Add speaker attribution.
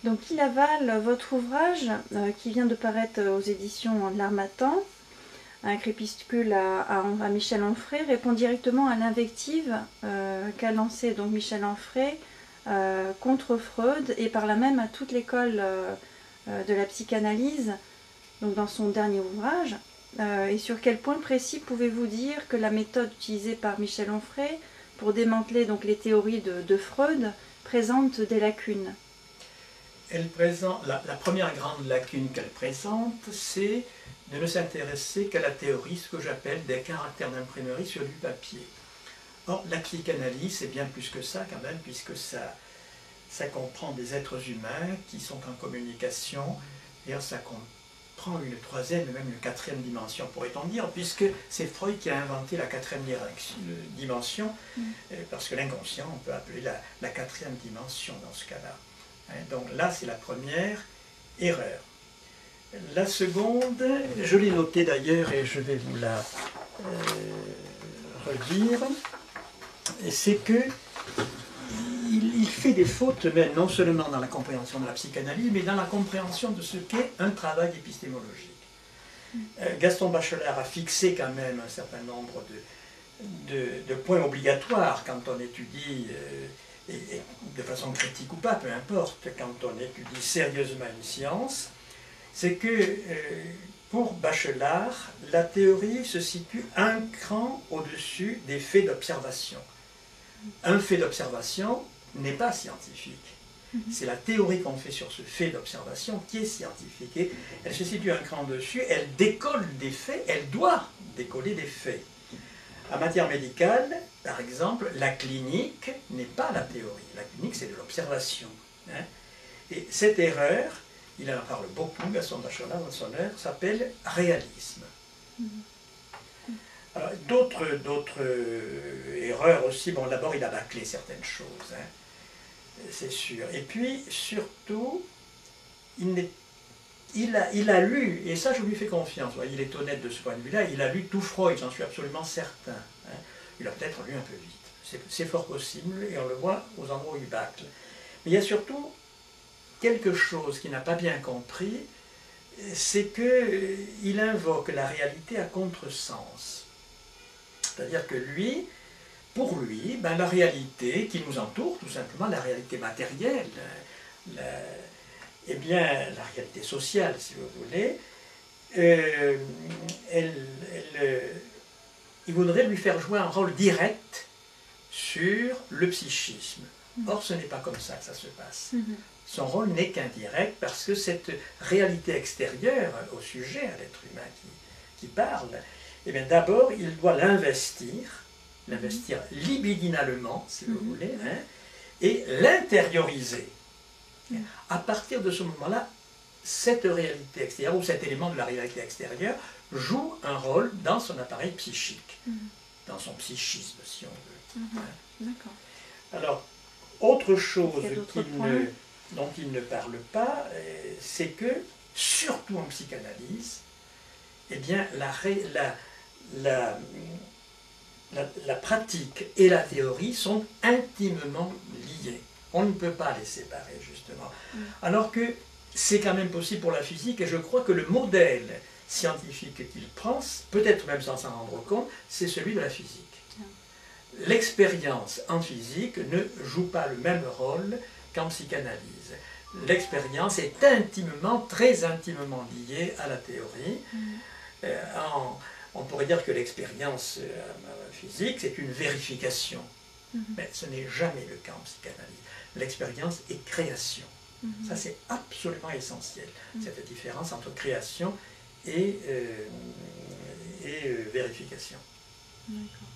Speaker 1: Donc il avale votre ouvrage qui vient de paraître aux éditions de l'Harmattan, un crépuscule à Michel Onfray, répond directement à l'invective qu'a lancée donc Michel Onfray contre Freud et par là même à toute l'école de la psychanalyse, donc dans son dernier ouvrage. Et sur quel point précis pouvez-vous dire que la méthode utilisée par Michel Onfray pour démanteler donc les théories de Freud présente des lacunes?
Speaker 2: Elle présente, la première grande lacune qu'elle présente, c'est de ne s'intéresser qu'à la théorie, ce que j'appelle des caractères d'imprimerie sur du papier. Or, la psychanalyse, c'est bien plus que ça quand même, puisque ça comprend des êtres humains qui sont en communication, et ça comprend une troisième et même une quatrième dimension, pourrait-on dire, puisque c'est Freud qui a inventé la quatrième dimension, parce que l'inconscient, on peut appeler la quatrième dimension dans ce cas-là. Donc là, c'est la première erreur. La seconde, je l'ai notée d'ailleurs et je vais vous la redire, c'est que il fait des fautes, mais non seulement dans la compréhension de la psychanalyse, mais dans la compréhension de ce qu'est un travail épistémologique. Gaston Bachelard a fixé quand même un certain nombre de points obligatoires quand on étudie et de façon critique ou pas, peu importe, quand on étudie sérieusement une science, c'est que pour Bachelard, la théorie se situe un cran au-dessus des faits d'observation. Un fait d'observation n'est pas scientifique. C'est la théorie qu'on fait sur ce fait d'observation qui est scientifique. Et elle se situe un cran dessus, elle décolle des faits, elle doit décoller des faits. En matière médicale, par exemple, la clinique n'est pas la théorie. La clinique, c'est de l'observation. Et cette erreur, il en parle beaucoup, Gaston Bachelard, dans son œuvre, s'appelle réalisme. D'autres erreurs aussi, bon, d'abord, il a bâclé certaines choses, c'est sûr. Et puis, surtout, il a lu, et ça je lui fais confiance, il est honnête de ce point de vue-là, il a lu tout Freud, j'en suis absolument certain. Il a peut-être lu un peu vite, c'est fort possible, et on le voit aux endroits où il bâcle. Mais il y a surtout quelque chose qu'il n'a pas bien compris, c'est qu'il invoque la réalité à contresens. C'est-à-dire que pour lui, la réalité qui nous entoure, tout simplement la réalité matérielle, eh bien, la réalité sociale, si vous voulez, il voudrait lui faire jouer un rôle direct sur le psychisme. Or, ce n'est pas comme ça que ça se passe. Son rôle n'est qu'indirect parce que cette réalité extérieure au sujet, à l'être humain qui parle, eh bien, d'abord, il doit l'investir libidinalement, si vous voulez, et l'intérioriser. À partir de ce moment-là, cette réalité extérieure, ou cet élément de la réalité extérieure, joue un rôle dans son appareil psychique, dans son psychisme, si on veut.
Speaker 1: D'accord.
Speaker 2: Alors, autre chose dont il ne parle pas, c'est que, surtout en psychanalyse, eh bien, la pratique et la théorie sont intimement liées. On ne peut pas les séparer, justement. Alors que c'est quand même possible pour la physique, et je crois que le modèle scientifique qu'il prend, peut-être même sans s'en rendre compte, c'est celui de la physique. L'expérience en physique ne joue pas le même rôle qu'en psychanalyse. L'expérience est très intimement liée à la théorie. On pourrait dire que l'expérience physique, c'est une vérification. Mais ce n'est jamais le cas en psychanalyse. L'expérience est création. Ça, c'est absolument essentiel, cette différence entre création et vérification.
Speaker 1: D'accord.